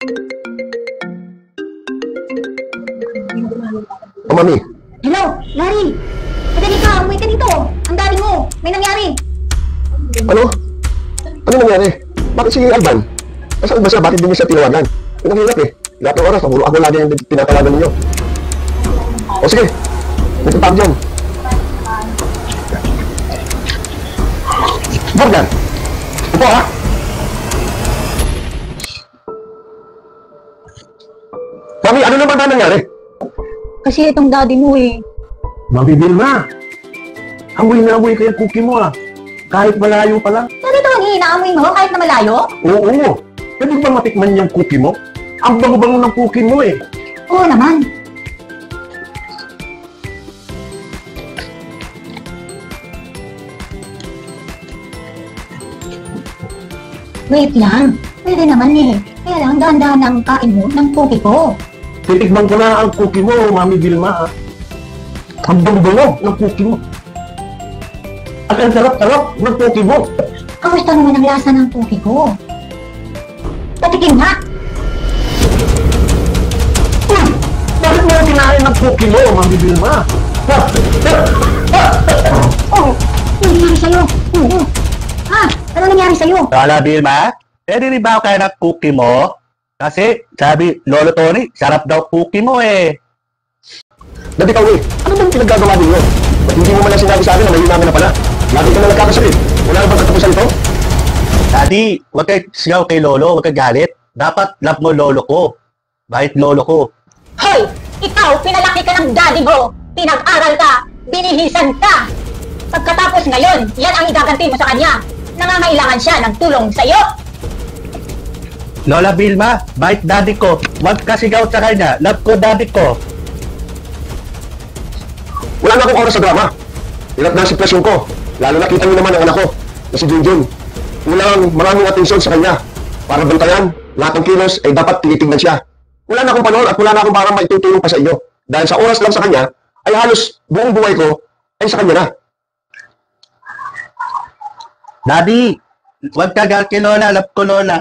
Oh, mami. Hello, Larry! Madali ka, umuwi ka dito! Ang dali mo! May nangyari! Ano? Ano nangyari? Bakit si Alban? Nasaan ba siya? Bakit di niyo siya tinawagan? Pinanghirap eh. Lahat ng oras, ako lagi yung tinatawagan ninyo. O sige, nagtatawag dyan. Morgan! Upo ha! Mami, ano naman ba nangyari? Kasi itong daddy mo eh. Mami Vilma, amoy na amoy kaya cookie mo ah. Kahit malayo pa lang. Ano ito ang inaamoy mo kahit na malayo? Oo. Pwede ba matikman yung cookie mo? Ang bango-bango ng cookie mo eh. Oo naman. Wait lang. Pwede naman eh. Kaya lang dahan-dahan ang kain mo ng cookie ko. Titikman ko na ang cookie mo, Mami Vilma ah. Ang bango-bango ng cookie mo. At ang sarap-sarap ng cookie mo. Kamusta naman ang lasa ng cookie ko? Patikim nga! Uy! Bakit mo kinain ng cookie mo, Mami Vilma? Oh! Ano nangyari sa'yo? Oo. Ha? Ano nangyari sa'yo? Lola Vilma, pwede rin ba ako kaya ng cookie mo? Kasi sabi, Lolo Tony, sarap daw cookie mo eh. Dati ka uwi, ano bang pinaggagawa ninyo? Ba't hindi mo man lang sinabi sa akin na may namin na pala? Lagi ka na nagkakasakit. Wala na bang katapusan ito? Daddy, huwag kayo sigaw kay Lolo, huwag kayo galit. Dapat love mo Lolo ko. Bakit Lolo ko? Hoy! Ikaw, pinalaki ka ng daddy mo! Pinag-aral ka! Binihisan ka! Pagkatapos ngayon, yan ang igaganti mo sa kanya! Nangangailangan siya ng tulong sa'yo! Lola Vilma, bakit daddy ko? Huwag ka sigaw sa kanya, love ko daddy ko. Wala na akong oras sa drama. Hirap na ang sitwasyon ko. Lalo na kita niyo naman ang anak ko, na si Junjun. Maraming atensyon sa kanya. Para bantayan, lahat ng kilos ay dapat tinitignan siya. Wala na akong panahon at wala na akong parang maitutulong pa sa inyo. Dahil sa oras lang sa kanya, ay halos buong buhay ko ay sa kanya na. Daddy, huwag ka galit kay Lola, love ko Lola.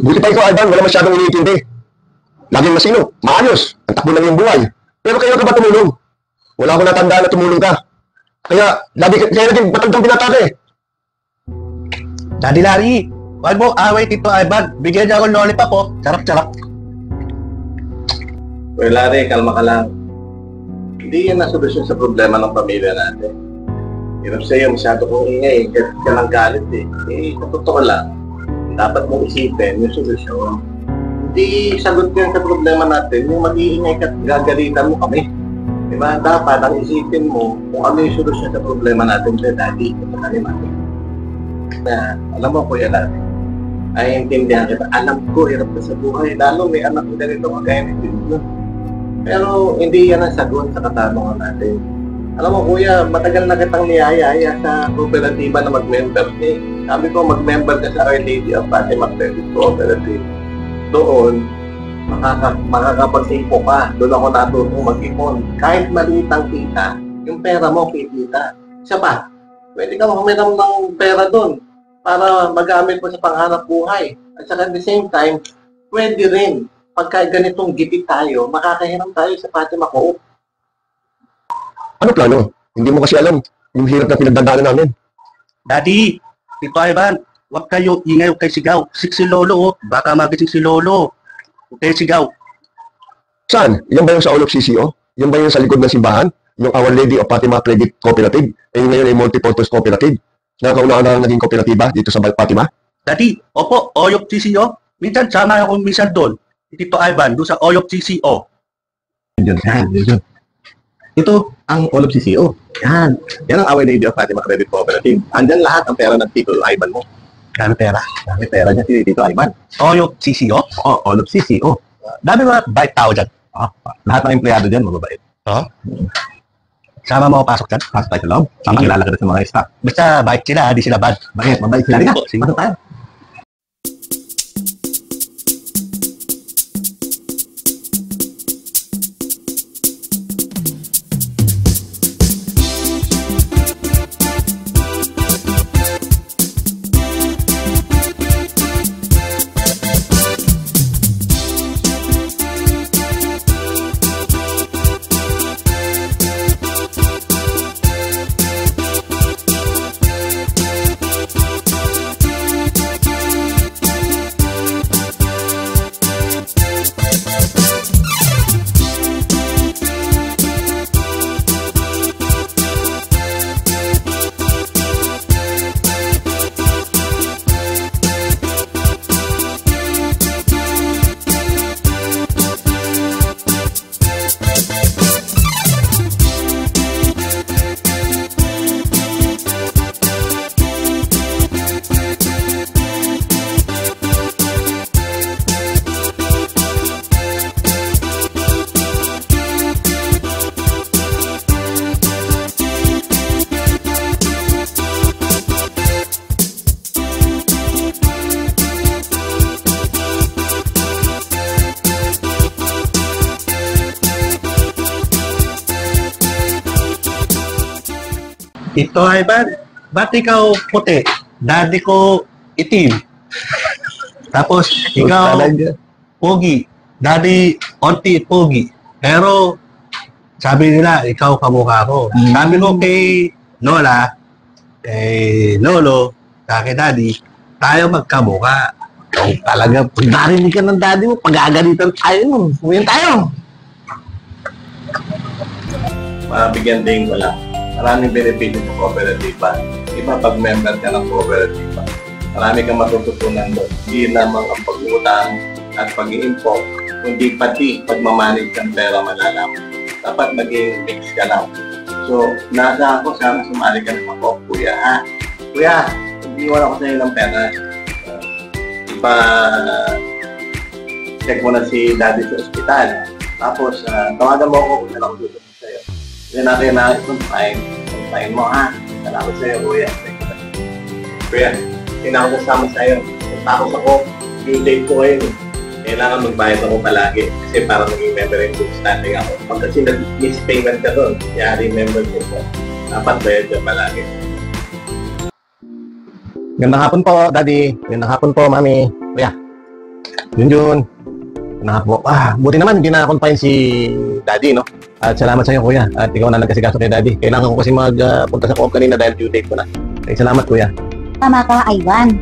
Buti pa ikaw, Alban, wala masyadong iniintindi. Laging masino, maayos, ang takbo lang yung buhay. Pero kayo ka ba tumulong? Wala akong natandaan na tumulong ka. Kaya naging batagdang binata ka eh. Daddy Larry, huwag mo away Tito Ivan. Bigyan niya ako ng lollipop po. Sarap-sarap. Well, Larry, kalma ka lang. Hindi yan ang solusyon sa problema ng pamilya natin. Hirap sa'yo, masyado kong ingay, ka ng galit eh. Sa totoo lang, dapat mong isipin yung solusyon. Hindi sagot yan sa problema natin, yung mag-iingay ka at gagalitan mo kami. Diba? Dapat ang isipin mo kung ano yung solusyon sa problema natin sa daddy at sa kanila. Na, alam mo Kuya Larry, ay intindihan kita. Alam ko, hirap ka sa buhay. Lalo may anak ko ganito kagaya ni Tito. Pero hindi yan ang sagot sa katanungan natin. Alam mo Kuya, matagal na kitang niyayaya sa kooperatiba na mag-member eh. Sabi ko mag-member ka sa Our Lady of Fatima Credit Cooperative. Doon, makakapagsipo ka. Doon ako natutong mag-ipon. Kahit maliit ang kita, yung pera mo kikita. Isa pa, pwede ka humiram ng pera doon para magamit mo sa panghanap buhay. At saka at the same time, pwede rin pagka ganitong gipit tayo, makakahiram tayo sa Fatima Co. Ano plano? Hindi mo kasi alam yung hirap na pinagdadaanan namin. Daddy, Tito Ivan, huwag kayo ingay, huwag kayo sigaw. Si Lolo, oh. Baka magising si Lolo. Huwag kayo sigaw. Saan? Yan ba yung sa All of CCO? Yan ba yung sa likod ng simbahan? Yung Our Lady of Fatima Credit Cooperative? Eh ngayon ay multi-purpose cooperative. Nakauna na naging kooperatiba dito sa Fatima? Daddy, opo, Oyop CCO. Minsan sama ako minsan doon. Tito Ivan, doon sa Oyop CCO. Yan. Ito ang All of CCO. Yan. Yan ang Our Lady of Fatima Credit Cooperative. Andyan lahat ang pera ng Tito Ivan mo. Dami pera. Dami pera niya si Tito Ivan. Oyop CCO? Oo, All of CCO. Dami mga bite tao dyan. Lahat ng empleyado dyan, mababait. Huh? Sama mo ako pasok dyan. Pasok tayo sa loob. Sama kilala ka na sa mga staff. Basta bait sila, di sila bad. Bakit? Mabait sila. Sige Halika. po, sige. Pasok tayo. Ito ay ba't ikaw puti? Daddy ko itim. Tapos ikaw Talaga. pogi. Daddy onti pogi. Pero sabi nila, ikaw kamukha ko. Sabi ko kay Lola, kay Lolo, kay Daddy, tayo magkamukha. Oh, talaga, pag narinig ka ng daddy mo, pag-agalitan tayo. Umiyan tayo. Mabigyan din ko lang. Maraming benefit sa kooperatiba. Iba pag member ka ng kooperatiba. Marami kang matututunan doon. Hindi lamang ang pag-utang at pag-i-import, kundi pati pagmamanage ng pera malalaman. Dapat maging mix ka lang. So, nasa ako, sana sumali ka ng ako, kuya ha. Kuya, hindi wala ko sa'yo ng pera. Check mo na si daddy sa ospital. Tapos, tawagan mo ako kung saan ako tutulong sa'yo. Hindi natin na confine mo ha. Salamat sa'yo, kuya. Kuya, hindi na ako kasama sa'yo. Tapos ako, due date ko ngayon. Kailangan magbayad ako palagi. Kasi para maging member yung good standing ako. Pag kasi nag-miss payment ka doon, yari member ko po. Dapat bayad ka palagi. Gandang hapon po, daddy. Gandang hapon po, mami. Kuya. Junjun. Gandang hapon po. Buti naman, hindi na-confine si daddy, no? At salamat sa iyo, kuya. At ikaw na nagkasikaso kay daddy. Kailangan ko kasi magpunta sa co-op kanina dahil due date ko na. Salamat, kuya. Tama ka, Ivan.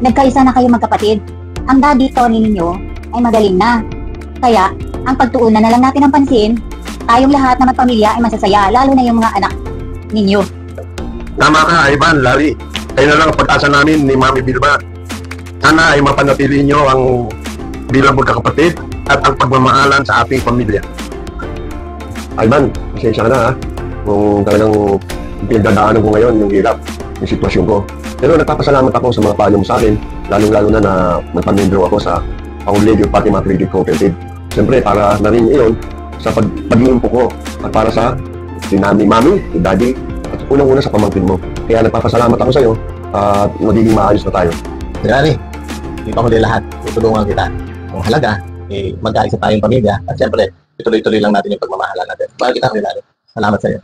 Nagkaisa na kayo magkapatid. Ang daddy Tony ninyo ay magaling na. Kaya, ang pagtuunan na lang natin ng pansin, tayong lahat na magpamilya ay masasaya, lalo na yung mga anak ninyo. Tama ka, Ivan, Larry. Kayo na lang ang pag-asa namin ni Mami Vilma. Sana ay mapanatili nyo ang bilang magkakapatid at ang pagmamahalan sa ating pamilya. Ivan, pasensya ka na ha. Kung talagang pinagdadaanan ko ngayon yung hirap, yung sitwasyon ko. Pero nagpapasalamat ako sa mga payo mo sa akin, lalong-lalo na nagpamembro ako sa Pauledio Fatima Credit Cooperative. Siyempre, para na rin iyon sa pag-iimpo ko at para sa sinami, mami, daddy, at unang-una sa pamangkin mo. Kaya nagpapasalamat ako sa iyo at magiging maayos na tayo. Daddy, hindi pa huli lahat. Tutulungan kita. Ang halaga, mag-aisa tayong pamilya. At siyempre, ituloy-tuloy lang natin yung pagmamahalan natin. Bakit kita huli, Daddy? Salamat sa iyo.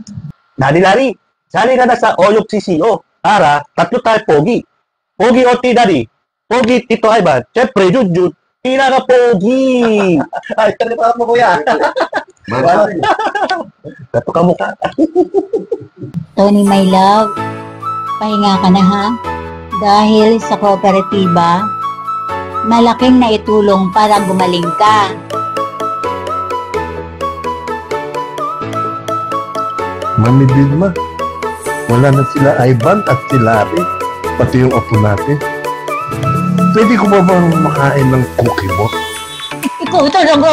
Daddy Larry, sali ka na sa Oyok CCO para tatlo tayo pogi. Pogi OT, Daddy. Pogi Tito Ivan. Siyempre, Jujut. Pinaka-pogi. Ay, talipan mo, kuya. Tato ka mukha. Tony, my love, pahinga ka na ha. Dahil sa kooperatiba, malaking naitulong para gumaling ka. Mami Vilma, wala na sila Ivan at si Larry, pati yung apo natin. Pwede ko ba bang makain ng cookie mo? Ikaw talaga!